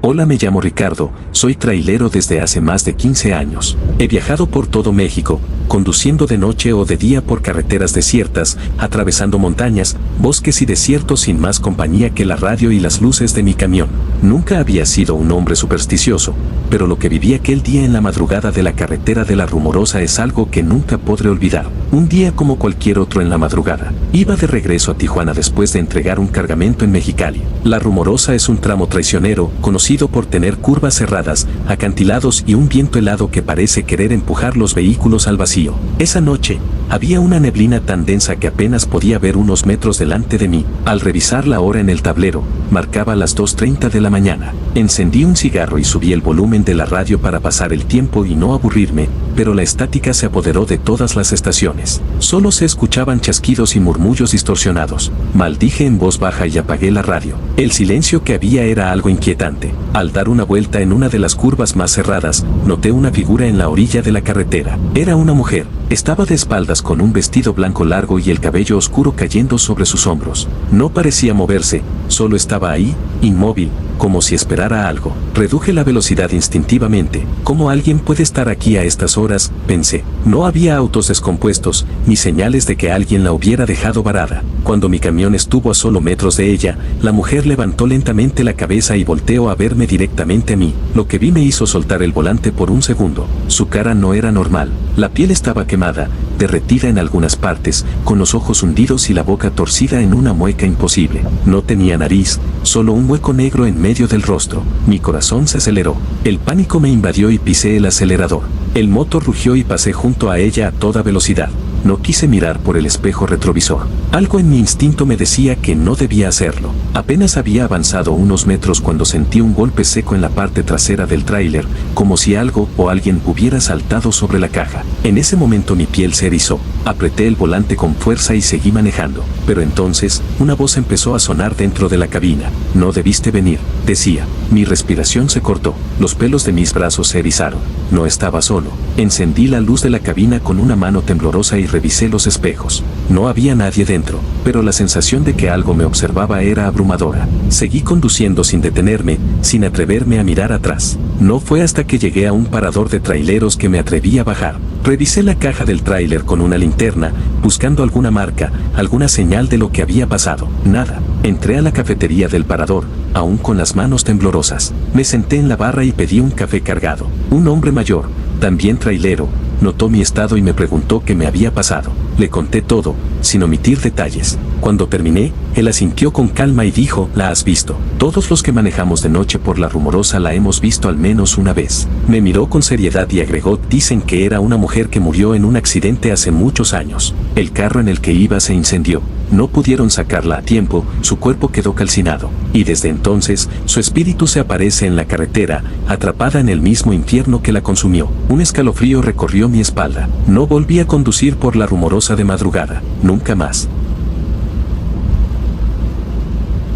Hola, me llamo Ricardo, soy trailero desde hace más de 15 años. He viajado por todo México, conduciendo de noche o de día por carreteras desiertas, atravesando montañas, bosques y desiertos sin más compañía que la radio y las luces de mi camión. Nunca había sido un hombre supersticioso, pero lo que viví aquel día en la madrugada de la carretera de La Rumorosa es algo que nunca podré olvidar. Un día como cualquier otro en la madrugada. Iba de regreso a Tijuana después de entregar un cargamento en Mexicali. La Rumorosa es un tramo traicionero, conocido por tener curvas cerradas, acantilados y un viento helado que parece querer empujar los vehículos al vacío. Esa noche, había una neblina tan densa que apenas podía ver unos metros delante de mí. Al revisar la hora en el tablero, marcaba las 2:30 de la mañana. Encendí un cigarro y subí el volumen de la radio para pasar el tiempo y no aburrirme, pero la estática se apoderó de todas las estaciones. Solo se escuchaban chasquidos y murmullos distorsionados. Maldije en voz baja y apagué la radio. El silencio que había era algo inquietante. Al dar una vuelta en una de las curvas más cerradas, noté una figura en la orilla de la carretera. Era una mujer. Estaba de espaldas con un vestido blanco largo y el cabello oscuro cayendo sobre sus hombros. No parecía moverse, solo estaba ahí, inmóvil, como si esperara algo. Reduje la velocidad instintivamente. ¿Cómo alguien puede estar aquí a estas horas?, pensé. No había autos descompuestos, ni señales de que alguien la hubiera dejado varada. Cuando mi camión estuvo a solo metros de ella, la mujer levantó lentamente la cabeza y volteó a verme directamente a mí. Lo que vi me hizo soltar el volante por un segundo. Su cara no era normal. La piel estaba quemada, derretida en algunas partes, con los ojos hundidos y la boca torcida en una mueca imposible. No tenía nariz, solo un hueco negro en medio del rostro. Mi corazón se aceleró. El pánico me invadió y pisé el acelerador. El motor rugió y pasé junto a ella a toda velocidad. No quise mirar por el espejo retrovisor. Algo en mi instinto me decía que no debía hacerlo. Apenas había avanzado unos metros cuando sentí un golpe seco en la parte trasera del tráiler, como si algo o alguien hubiera saltado sobre la caja. En ese momento mi piel se erizó. Apreté el volante con fuerza y seguí manejando. Pero entonces, una voz empezó a sonar dentro de la cabina. No debiste venir, decía. Mi respiración se cortó. Los pelos de mis brazos se erizaron. No estaba solo. Encendí la luz de la cabina con una mano temblorosa y revisé los espejos. No había nadie dentro, pero la sensación de que algo me observaba era abrumadora. Seguí conduciendo sin detenerme, sin atreverme a mirar atrás. No fue hasta que llegué a un parador de traileros que me atreví a bajar. Revisé la caja del tráiler con una linterna, buscando alguna marca, alguna señal de lo que había pasado. Nada. Entré a la cafetería del parador, aún con las manos temblorosas. Me senté en la barra y pedí un café cargado. Un hombre mayor, también trailero, notó mi estado y me preguntó qué me había pasado. Le conté todo, sin omitir detalles. Cuando terminé, él asintió con calma y dijo: ¿La has visto? Todos los que manejamos de noche por La Rumorosa la hemos visto al menos una vez. Me miró con seriedad y agregó: dicen que era una mujer que murió en un accidente hace muchos años. El carro en el que iba se incendió. No pudieron sacarla a tiempo, su cuerpo quedó calcinado. Y desde entonces, su espíritu se aparece en la carretera, atrapada en el mismo infierno que la consumió. Un escalofrío recorrió mi espalda. No volví a conducir por La Rumorosa de madrugada. Nunca más.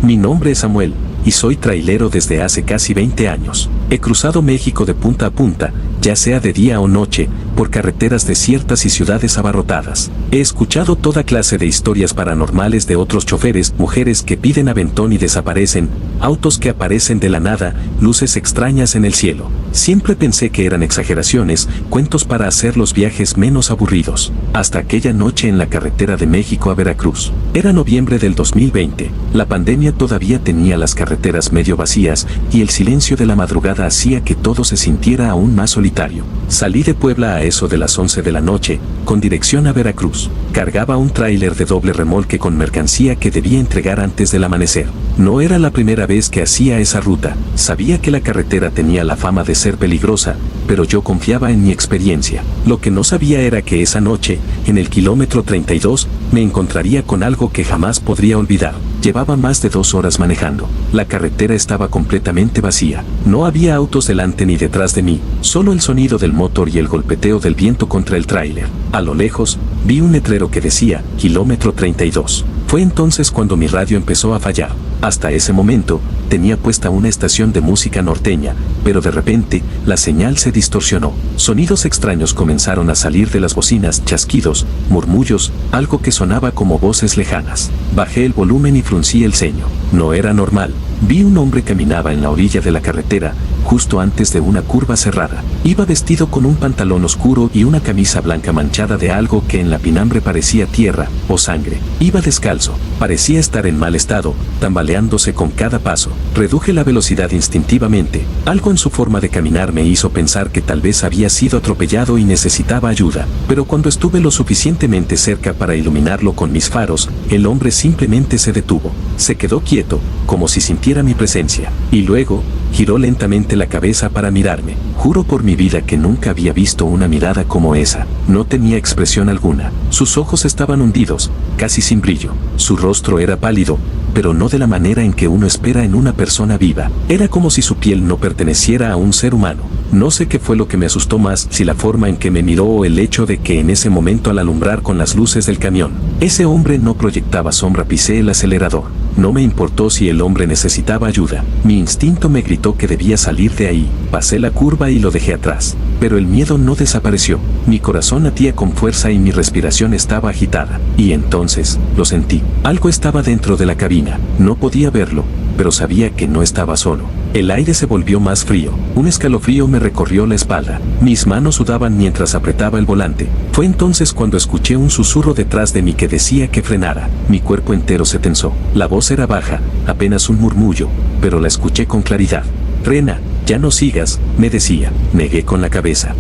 Mi nombre es Samuel, y soy trailero desde hace casi 20 años. He cruzado México de punta a punta, ya sea de día o noche, por carreteras desiertas y ciudades abarrotadas. He escuchado toda clase de historias paranormales de otros choferes, mujeres que piden aventón y desaparecen, autos que aparecen de la nada, luces extrañas en el cielo. Siempre pensé que eran exageraciones, cuentos para hacer los viajes menos aburridos. Hasta aquella noche en la carretera de México a Veracruz. Era noviembre del 2020. La pandemia todavía tenía las carreteras medio vacías y el silencio de la madrugada hacía que todo se sintiera aún más solitario. Salí de Puebla a eso de las 11 de la noche, con dirección a Veracruz. Cargaba un tráiler de doble remolque con mercancía que debía entregar antes del amanecer. No era la primera vez que hacía esa ruta. Sabía que la carretera tenía la fama de ser peligrosa, pero yo confiaba en mi experiencia. Lo que no sabía era que esa noche, en el kilómetro 32, me encontraría con algo que jamás podría olvidar. Llevaba más de 2 horas manejando. La carretera estaba completamente vacía. No había autos delante ni detrás de mí, solo el sonido del motor y el golpeteo del viento contra el tráiler. A lo lejos, vi un letrero que decía, kilómetro 32. Fue entonces cuando mi radio empezó a fallar. Hasta ese momento, tenía puesta una estación de música norteña, pero de repente, la señal se distorsionó. Sonidos extraños comenzaron a salir de las bocinas, chasquidos, murmullos, algo que sonaba como voces lejanas. Bajé el volumen y fruncí el ceño. No era normal. Vi un hombre caminaba en la orilla de la carretera, justo antes de una curva cerrada. Iba vestido con un pantalón oscuro y una camisa blanca manchada de algo que en la pinambre parecía tierra o sangre. Iba descalzo, parecía estar en mal estado, tambaleándose con cada paso. Reduje la velocidad instintivamente. Algo en su forma de caminar me hizo pensar que tal vez había sido atropellado y necesitaba ayuda. Pero cuando estuve lo suficientemente cerca para iluminarlo con mis faros, el hombre simplemente se detuvo. Se quedó quieto, como si sintiera mi presencia. Y luego, giró lentamente la cabeza para mirarme. Juro por mi vida que nunca había visto una mirada como esa. No tenía expresión alguna. Sus ojos estaban hundidos, casi sin brillo. Su rostro era pálido, pero no de la manera en que uno espera en una persona viva. Era como si su piel no perteneciera a un ser humano. No sé qué fue lo que me asustó más, si la forma en que me miró o el hecho de que en ese momento al alumbrar con las luces del camión, ese hombre no proyectaba sombra. Pisé el acelerador. No me importó si el hombre necesitaba ayuda. Mi instinto me gritó que debía salir de ahí. Pasé la curva y lo dejé atrás. Pero el miedo no desapareció. Mi corazón latía con fuerza y mi respiración estaba agitada. Y entonces, lo sentí. Algo estaba dentro de la cabina. No podía verlo, pero sabía que no estaba solo. El aire se volvió más frío. Un escalofrío me recorrió la espalda. Mis manos sudaban mientras apretaba el volante. Fue entonces cuando escuché un susurro detrás de mí que decía que frenara. Mi cuerpo entero se tensó. La voz era baja, apenas un murmullo, pero la escuché con claridad. «Frena, ya no sigas», me decía. Negué con la cabeza.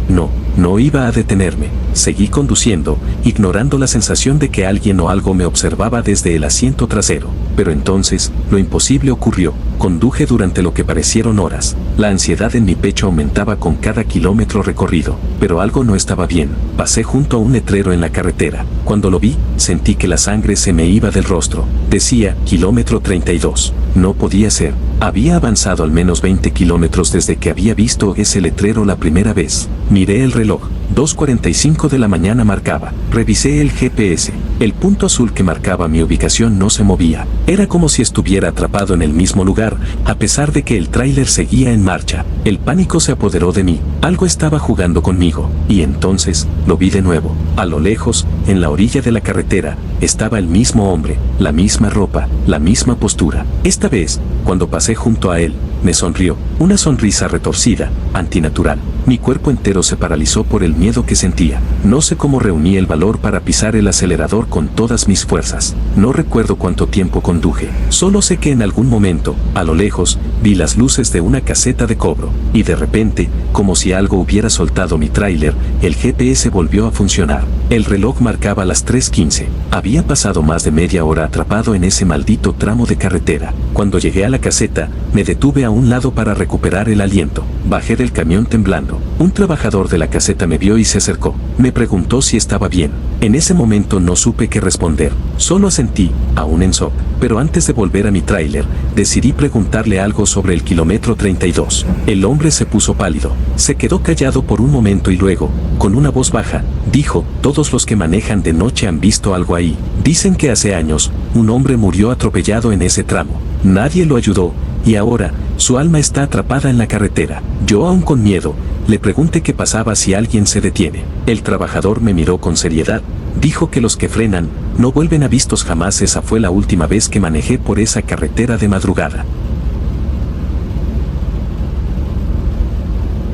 No iba a detenerme. Seguí conduciendo, ignorando la sensación de que alguien o algo me observaba desde el asiento trasero. Pero entonces, lo imposible ocurrió. Conduje durante lo que parecieron horas. La ansiedad en mi pecho aumentaba con cada kilómetro recorrido. Pero algo no estaba bien. Pasé junto a un letrero en la carretera. Cuando lo vi, sentí que la sangre se me iba del rostro. Decía, kilómetro 32. No podía ser. Había avanzado al menos 20 kilómetros desde que había visto ese letrero la primera vez. Miré el reloj. 2:45 de la mañana marcaba. Revisé el GPS. El punto azul que marcaba mi ubicación no se movía. Era como si estuviera atrapado en el mismo lugar, a pesar de que el tráiler seguía en marcha. El pánico se apoderó de mí. Algo estaba jugando conmigo. Y entonces, lo vi de nuevo. A lo lejos, en la orilla de la carretera, estaba el mismo hombre, la misma ropa, la misma postura. Esta vez, cuando pasé junto a él, me sonrió. Una sonrisa retorcida, antinatural. Mi cuerpo entero se paralizó por el miedo que sentía. No sé cómo reuní el valor para pisar el acelerador con todas mis fuerzas. No recuerdo cuánto tiempo conduje. Solo sé que en algún momento, a lo lejos, vi las luces de una caseta de cobro. Y de repente, como si algo hubiera soltado mi tráiler, el GPS volvió a funcionar. El reloj marcaba las 3:15. Había pasado más de media hora atrapado en ese maldito tramo de carretera. Cuando llegué a la caseta, me detuve a un lado para recuperar el aliento. Bajé del camión temblando. Un trabajador de la caseta me vio y se acercó. Me preguntó si estaba bien. En ese momento no supe qué responder. Solo asentí, aún en shock. Pero antes de volver a mi tráiler, decidí preguntarle algo sobre el kilómetro 32. El hombre se puso pálido. Se quedó callado por un momento y luego, con una voz baja, dijo: «Todos los que manejan de noche han visto algo ahí. Dicen que hace años, un hombre murió atropellado en ese tramo. Nadie lo ayudó, y ahora, su alma está atrapada en la carretera». Yo, aún con miedo, le pregunté qué pasaba si alguien se detiene. El trabajador me miró con seriedad. Dijo que los que frenan, no vuelven a vistos jamás. Esa fue la última vez que manejé por esa carretera de madrugada.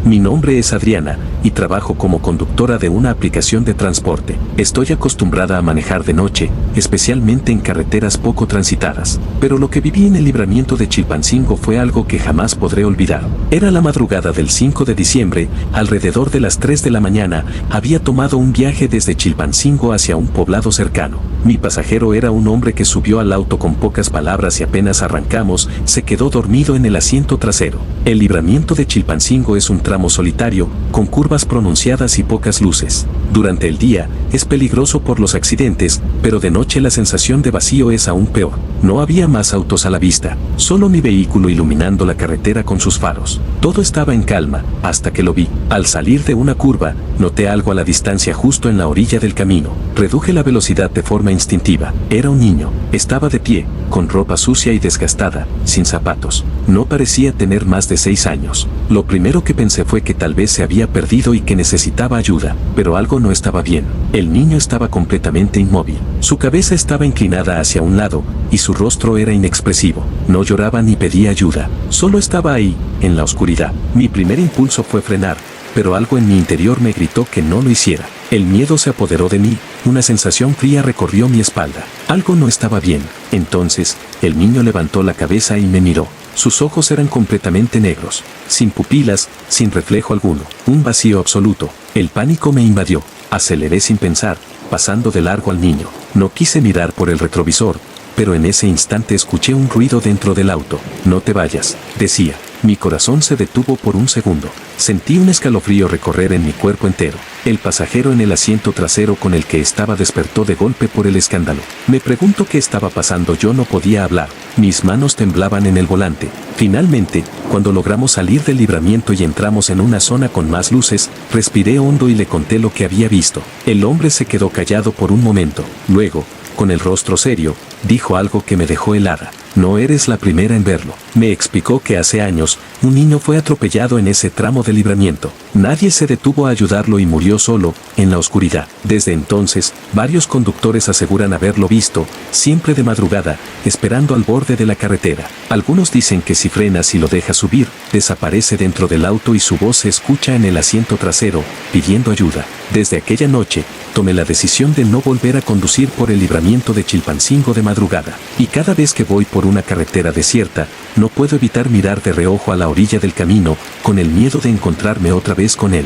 Mi nombre es Adriana, y trabajo como conductora de una aplicación de transporte. Estoy acostumbrada a manejar de noche, especialmente en carreteras poco transitadas. Pero lo que viví en el libramiento de Chilpancingo fue algo que jamás podré olvidar. Era la madrugada del 5 de diciembre, alrededor de las 3 de la mañana, había tomado un viaje desde Chilpancingo hacia un poblado cercano. Mi pasajero era un hombre que subió al auto con pocas palabras y apenas arrancamos, se quedó dormido en el asiento trasero. El libramiento de Chilpancingo es un tramo solitario, con curvas pronunciadas y pocas luces. Durante el día, es peligroso por los accidentes, pero de noche la sensación de vacío es aún peor. No había más autos a la vista, solo mi vehículo iluminando la carretera con sus faros. Todo estaba en calma, hasta que lo vi. Al salir de una curva, noté algo a la distancia justo en la orilla del camino. Reduje la velocidad de forma instintiva. Era un niño. Estaba de pie, con ropa sucia y desgastada, sin zapatos. No parecía tener más de 6 años. Lo primero que pensé fue que tal vez se había perdido y que necesitaba ayuda, pero algo no estaba bien. El niño estaba completamente inmóvil. Su cabeza estaba inclinada hacia un lado, y su rostro era inexpresivo. No lloraba ni pedía ayuda. Solo estaba ahí, en la oscuridad. Mi primer impulso fue frenar, pero algo en mi interior me gritó que no lo hiciera. El miedo se apoderó de mí, una sensación fría recorrió mi espalda. Algo no estaba bien. Entonces, el niño levantó la cabeza y me miró. Sus ojos eran completamente negros, sin pupilas, sin reflejo alguno, un vacío absoluto. El pánico me invadió. Aceleré sin pensar, pasando de largo al niño. No quise mirar por el retrovisor, pero en ese instante escuché un ruido dentro del auto. No te vayas, decía. Mi corazón se detuvo por un segundo. Sentí un escalofrío recorrer en mi cuerpo entero. El pasajero en el asiento trasero con el que estaba despertó de golpe por el escándalo. Me pregunto qué estaba pasando. Yo no podía hablar. Mis manos temblaban en el volante. Finalmente, cuando logramos salir del libramiento y entramos en una zona con más luces, respiré hondo y le conté lo que había visto. El hombre se quedó callado por un momento. Luego, con el rostro serio, dijo algo que me dejó helada. No eres la primera en verlo. Me explicó que hace años, un niño fue atropellado en ese tramo de libramiento. Nadie se detuvo a ayudarlo y murió solo, en la oscuridad. Desde entonces, varios conductores aseguran haberlo visto, siempre de madrugada, esperando al borde de la carretera. Algunos dicen que si frenas y lo dejas subir, desaparece dentro del auto y su voz se escucha en el asiento trasero, pidiendo ayuda. Desde aquella noche, tomé la decisión de no volver a conducir por el libramiento de Chilpancingo de madrugada. Y cada vez que voy por una carretera desierta, no puedo evitar mirar de reojo a la orilla del camino, con el miedo de encontrarme otra vez con él.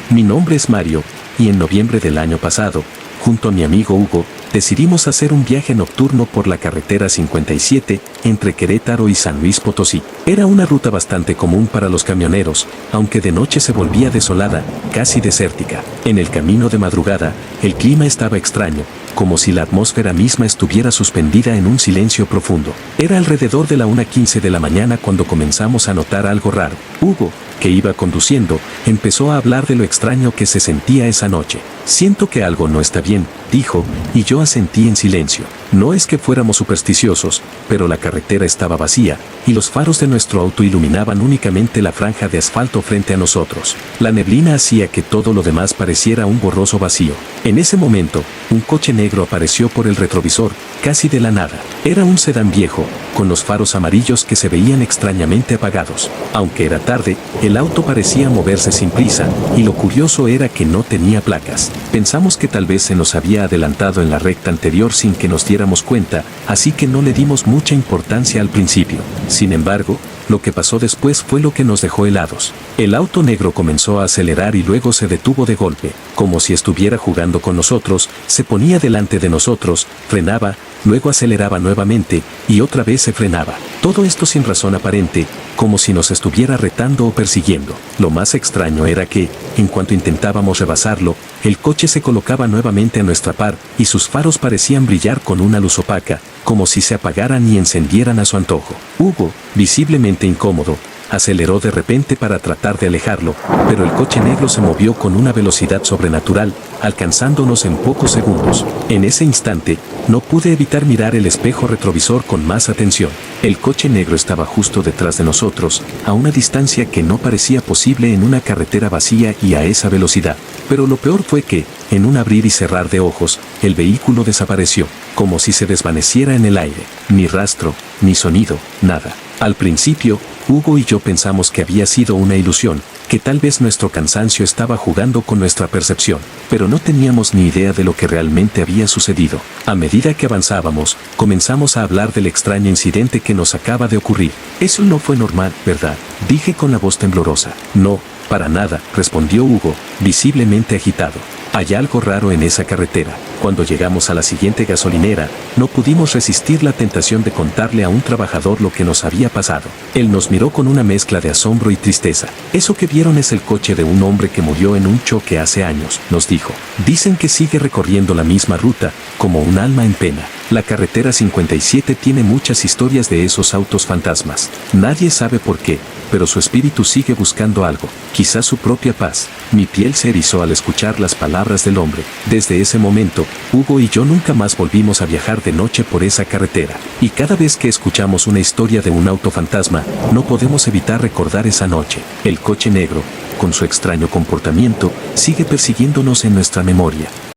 Mi nombre es Mario, y en noviembre del año pasado, junto a mi amigo Hugo, decidimos hacer un viaje nocturno por la carretera 57, entre Querétaro y San Luis Potosí. Era una ruta bastante común para los camioneros, aunque de noche se volvía desolada, casi desértica. En el camino de madrugada, el clima estaba extraño, como si la atmósfera misma estuviera suspendida en un silencio profundo. Era alrededor de la 1:15 de la mañana cuando comenzamos a notar algo raro. Hugo, que iba conduciendo, empezó a hablar de lo extraño que se sentía esa noche. Siento que algo no está bien, dijo, y yo asentí en silencio. No es que fuéramos supersticiosos, pero la carretera estaba vacía, y los faros de nuestro auto iluminaban únicamente la franja de asfalto frente a nosotros. La neblina hacía que todo lo demás pareciera un borroso vacío. En ese momento, un coche negro apareció por el retrovisor, casi de la nada. Era un sedán viejo, con los faros amarillos que se veían extrañamente apagados. Aunque era tarde, el auto parecía moverse sin prisa, y lo curioso era que no tenía placas. Pensamos que tal vez se nos había adelantado en la recta anterior sin que nos diéramos cuenta, así que no le dimos mucha importancia al principio. Sin embargo, lo que pasó después fue lo que nos dejó helados. El auto negro comenzó a acelerar y luego se detuvo de golpe, como si estuviera jugando con nosotros, se ponía delante de nosotros, frenaba, luego aceleraba nuevamente, y otra vez se frenaba. Todo esto sin razón aparente, como si nos estuviera retando o persiguiendo. Lo más extraño era que, en cuanto intentábamos rebasarlo, el coche se colocaba nuevamente a nuestra par, y sus faros parecían brillar con una luz opaca, como si se apagaran y encendieran a su antojo. Hugo, visiblemente incómodo, aceleró de repente para tratar de alejarlo, pero el coche negro se movió con una velocidad sobrenatural, alcanzándonos en pocos segundos. En ese instante, no pude evitar mirar el espejo retrovisor con más atención. El coche negro estaba justo detrás de nosotros, a una distancia que no parecía posible en una carretera vacía y a esa velocidad. Pero lo peor fue que, en un abrir y cerrar de ojos, el vehículo desapareció, como si se desvaneciera en el aire. Ni rastro, ni sonido, nada. Al principio, Hugo y yo pensamos que había sido una ilusión, que tal vez nuestro cansancio estaba jugando con nuestra percepción, pero no teníamos ni idea de lo que realmente había sucedido. A medida que avanzábamos, comenzamos a hablar del extraño incidente que nos acaba de ocurrir. Eso no fue normal, ¿verdad?, dije con la voz temblorosa. No, para nada, respondió Hugo, visiblemente agitado. Hay algo raro en esa carretera. Cuando llegamos a la siguiente gasolinera, no pudimos resistir la tentación de contarle a un trabajador lo que nos había pasado. Él nos miró con una mezcla de asombro y tristeza. Eso que vieron es el coche de un hombre que murió en un choque hace años, nos dijo. Dicen que sigue recorriendo la misma ruta, como un alma en pena. La carretera 57 tiene muchas historias de esos autos fantasmas. Nadie sabe por qué, pero su espíritu sigue buscando algo, quizás su propia paz. Mi piel se erizó al escuchar las palabras del hombre. Desde ese momento, Hugo y yo nunca más volvimos a viajar de noche por esa carretera. Y cada vez que escuchamos una historia de un auto fantasma, no podemos evitar recordar esa noche. El coche negro, con su extraño comportamiento, sigue persiguiéndonos en nuestra memoria.